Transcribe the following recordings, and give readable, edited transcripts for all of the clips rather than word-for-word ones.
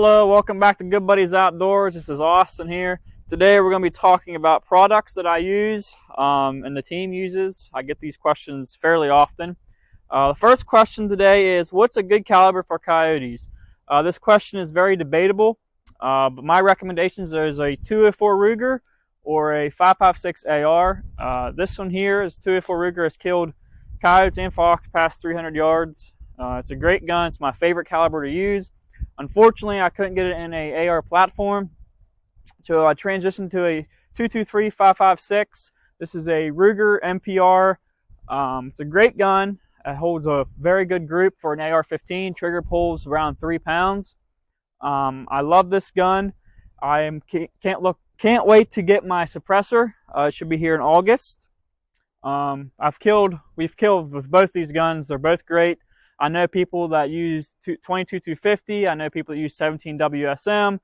Hello, welcome back to Good Buddies Outdoors. This is Austin here. Today we're going to be talking about products that I use and the team uses. I get these questions fairly often. The first question today is, what's a good caliber for coyotes? This question is very debatable, but my recommendations is a 204 Ruger or a 5.56 AR. This one here is 204 Ruger, has killed coyotes and fox past 300 yards. It's a great gun. It's my favorite caliber to use. Unfortunately, I couldn't get it in a AR platform, so I transitioned to a 223 5.56. This is a Ruger MPR. It's a great gun. It holds a very good group for an AR-15. Trigger pulls around 3 pounds. I love this gun. Can't wait to get my suppressor. It should be here in August. We've killed with both these guns. They're both great. I know people that use 22-250. I know people that use 17 WSM.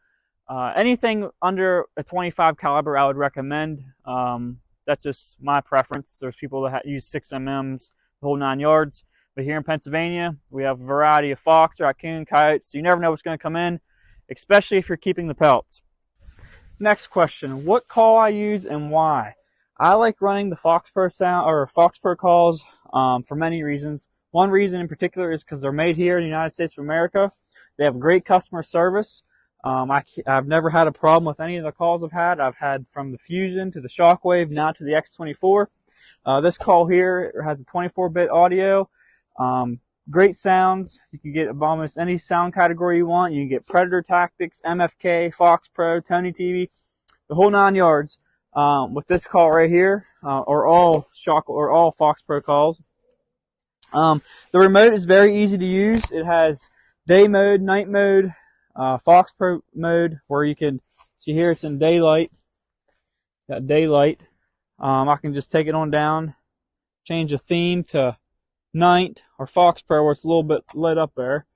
Anything under a 25 caliber, I would recommend. That's just my preference. There's people that use 6MMs, the whole 9 yards. But here in Pennsylvania, we have a variety of fox, raccoon, coyotes. So you never know what's going to come in, especially if you're keeping the pelts. Next question: what call I use and why? I like running the Fox Pro sound or Fox Pro calls for many reasons. One reason in particular is because they're made here in the United States of America. They have great customer service. I've never had a problem with any of the calls I've had. I've had from the Fusion to the Shockwave, now to the X24. This call here has a 24-bit audio. Great sounds. You can get almost any sound category you want. You can get Predator Tactics, MFK, Fox Pro, Tony TV, the whole 9 yards. With this call right here, or all Fox Pro calls. The remote is very easy to use. It has day mode, night mode, Fox Pro mode, where you can see here it's in daylight. Got daylight. I can just take it on down, change the theme to night, or Fox Pro where it's a little bit lit up there.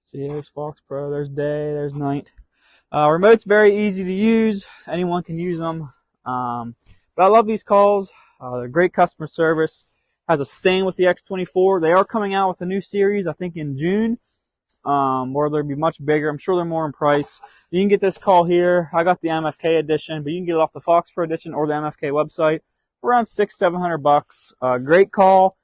See, there's Fox Pro, there's day, there's night. Remote's very easy to use. Anyone can use them. But I love these calls. They're great customer service. Has a stain with the X24. They are coming out with a new series, I think in June, where they'll be much bigger. I'm sure they're more in price. You can get this call here. I got the MFK edition, but you can get it off the Fox Pro edition or the MFK website for around $600-700 bucks. Great call.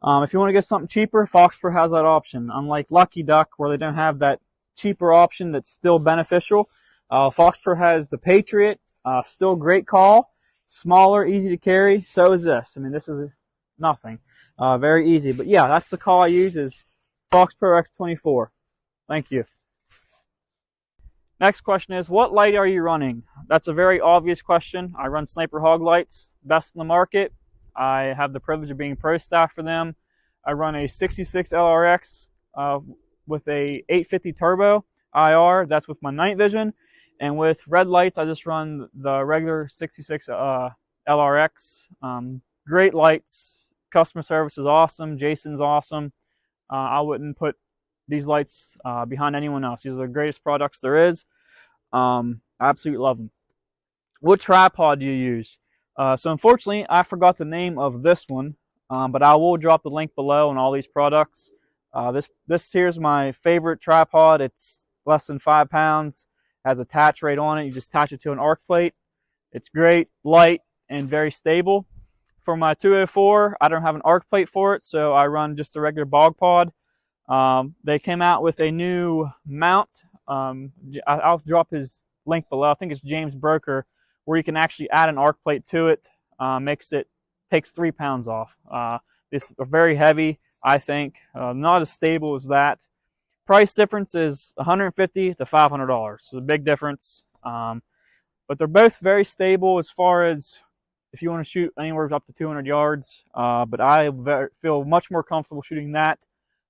If you want to get something cheaper, Fox Pro has that option. Unlike Lucky Duck, where they don't have that cheaper option that's still beneficial, Fox Pro has the Patriot. Still great call. Smaller, easy to carry. So is this. I mean, this is nothing. Very easy. But yeah, that's the call I use, is Fox Pro X24. Thank you. Next question is, what light are you running? That's a very obvious question. I run Sniper Hog lights, best in the market. I have the privilege of being pro staff for them. I run a 66 LRX with a 850 turbo IR. That's with my night vision. And with red lights, I just run the regular 66 LRX. Great lights. Customer service is awesome. Jason's awesome. I wouldn't put these lights behind anyone else. These are the greatest products there is. I absolutely love them. What tripod do you use? So unfortunately, I forgot the name of this one, but I will drop the link below on all these products. This here's my favorite tripod. It's less than 5 pounds. Has a attach rate on it. You just attach it to an arc plate. It's great, light, and very stable. For my 204, I don't have an arc plate for it, so I run just a regular bog pod. They came out with a new mount. I'll drop his link below. I think it's James Broker, where you can actually add an arc plate to it. Takes 3 pounds off. It's very heavy, I think. Not as stable as that. Price difference is $150 to $500. So a big difference. But they're both very stable as far as if you want to shoot anywhere up to 200 yards. But I feel much more comfortable shooting that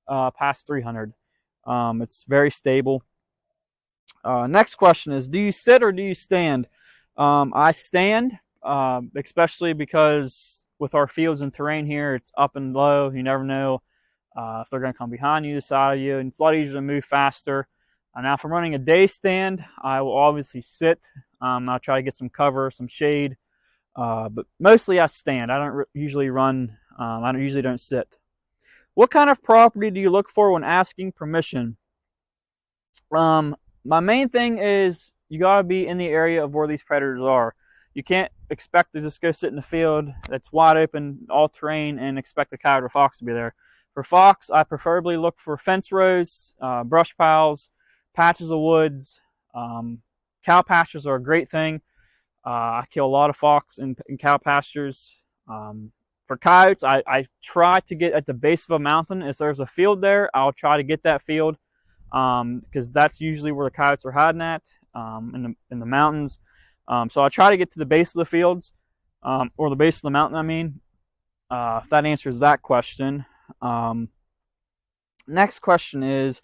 past 300. It's very stable. Next question is, do you sit or do you stand? I stand, especially because with our fields and terrain here, it's up and low. You never know if they're going to come behind you, the side of you, and it's a lot easier to move faster. Now, if I'm running a day stand, I will obviously sit. I'll try to get some cover, some shade, but mostly I stand. I don't usually run. I usually don't sit. What kind of property do you look for when asking permission? My main thing is you gotta be in the area of where these predators are. You can't expect to just go sit in the field that's wide open, all terrain, and expect the coyote or fox to be there. For fox, I preferably look for fence rows, brush piles, patches of woods. Cow pastures are a great thing. I kill a lot of fox in cow pastures. For coyotes, I try to get at the base of a mountain. If there's a field there, I'll try to get that field because that's usually where the coyotes are hiding at, in the mountains. So I try to get to the base of the fields, or the base of the mountain, I mean. If that answers that question. Next question is,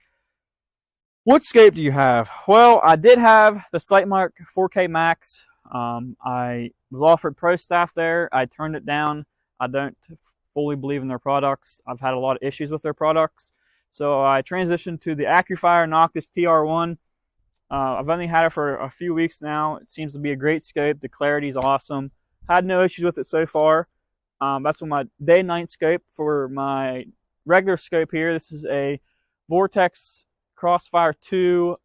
what scope do you have? Well, I did have the Sightmark 4K Max. I was offered Pro Staff there. I turned it down. I don't fully believe in their products. I've had a lot of issues with their products. So I transitioned to the AccuFire Noctis TR1. I've only had it for a few weeks now. It seems to be a great scope. The clarity is awesome. Had no issues with it so far. That's on my day and night scope. For my regular scope here, this is a Vortex Crossfire 2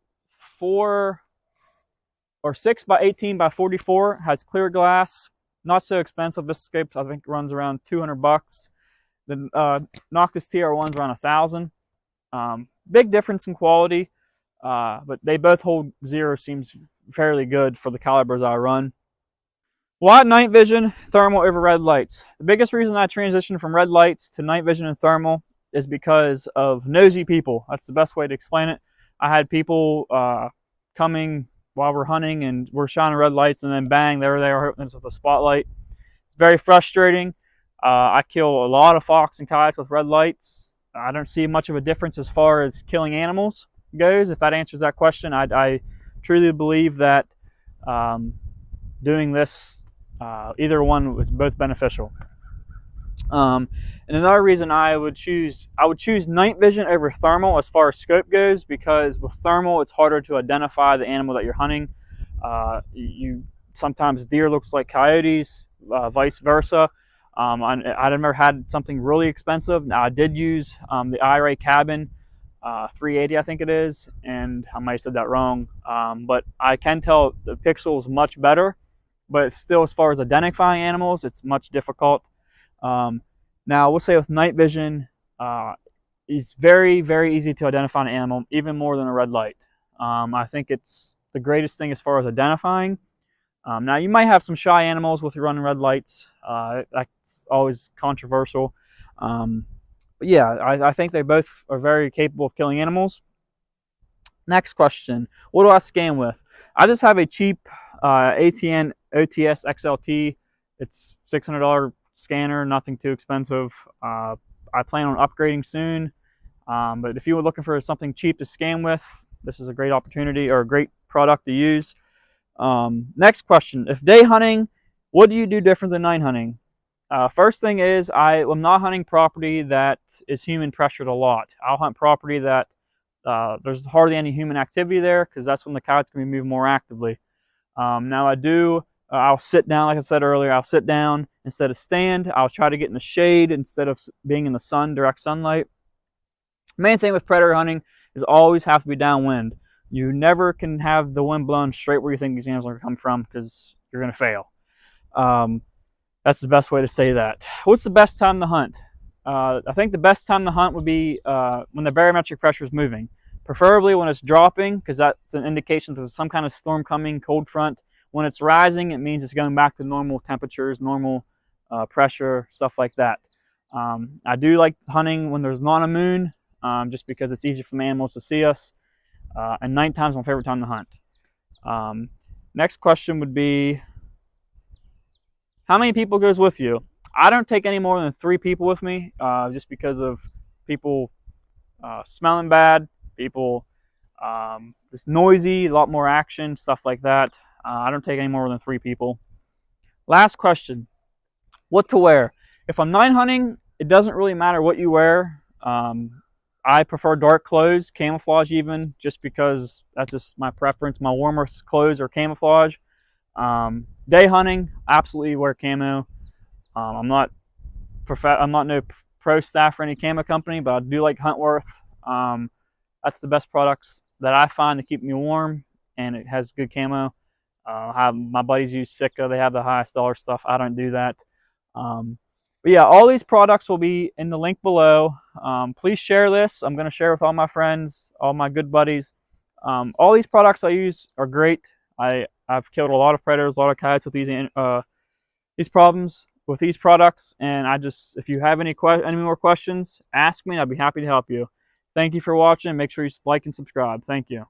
6 by 18 by 44. Has clear glass. Not so expensive. This scope I think runs around $200. The Noctis TR1's around $1,000. Big difference in quality, but they both hold zero. Seems fairly good for the calibers I run. Why night vision, thermal over red lights? The biggest reason I transitioned from red lights to night vision and thermal is because of nosy people. That's the best way to explain it. I had people coming while we're hunting and we're shining red lights, and then bang, there they are hitting us with a spotlight. Very frustrating. I kill a lot of fox and coyotes with red lights. I don't see much of a difference as far as killing animals goes. If that answers that question, I truly believe that doing this, either one was both beneficial. And another reason I would choose night vision over thermal as far as scope goes, because with thermal it's harder to identify the animal that you're hunting. Sometimes deer looks like coyotes, vice versa. I never had something really expensive. Now I did use the IRA Cabin 380, I think it is, and I might have said that wrong, but I can tell the pixel is much better, but still, as far as identifying animals, it's much difficult. Now, we'll say with night vision, it's very, very easy to identify an animal, even more than a red light. I think it's the greatest thing as far as identifying. Now, you might have some shy animals with your running red lights. That's always controversial. But yeah, I think they both are very capable of killing animals. Next question, what do I scan with? I just have a cheap ATN OTS XLT. It's $600 scanner, nothing too expensive. I plan on upgrading soon, but if you were looking for something cheap to scan with, this is a great opportunity or a great product to use. Next question, if day hunting, what do you do different than night hunting? First thing is, I am not hunting property that is human pressured a lot. I'll hunt property that there's hardly any human activity there, because that's when the coyotes can be moving more actively. Now I'll sit down, like I said earlier, I'll sit down instead of stand. I'll try to get in the shade instead of being in the sun, direct sunlight. Main thing with predator hunting is always have to be downwind. You never can have the wind blowing straight where you think these animals are going to come from, because you're going to fail. That's the best way to say that. What's the best time to hunt? I think the best time to hunt would be when the barometric pressure is moving. Preferably when it's dropping, because that's an indication that there's some kind of storm coming, cold front. When it's rising, it means it's going back to normal temperatures, normal pressure, stuff like that. I do like hunting when there's not a moon, just because it's easy for the animals to see us. And nighttime is my favorite time to hunt. Next question would be, how many people goes with you? I don't take any more than 3 people with me, just because of people smelling bad, people just noisy, a lot more action, stuff like that. I don't take any more than 3 people. Last question, what to wear? If I'm night hunting, it doesn't really matter what you wear. I prefer dark clothes, camouflage even, just because that's just my preference. My warmer clothes are camouflage. Day hunting, absolutely wear camo. I'm not no pro staff for any camo company, but I do like Huntworth. That's the best products that I find to keep me warm, and it has good camo. My buddies use Sitka. They have the highest dollar stuff. I don't do that. But yeah, all these products will be in the link below. Please share this. I'm going to share with all my friends, all my good buddies. All these products I use are great. I've killed a lot of predators, a lot of coyotes with these problems with these products. And if you have any more questions, ask me. I'd be happy to help you. Thank you for watching. Make sure you like and subscribe. Thank you.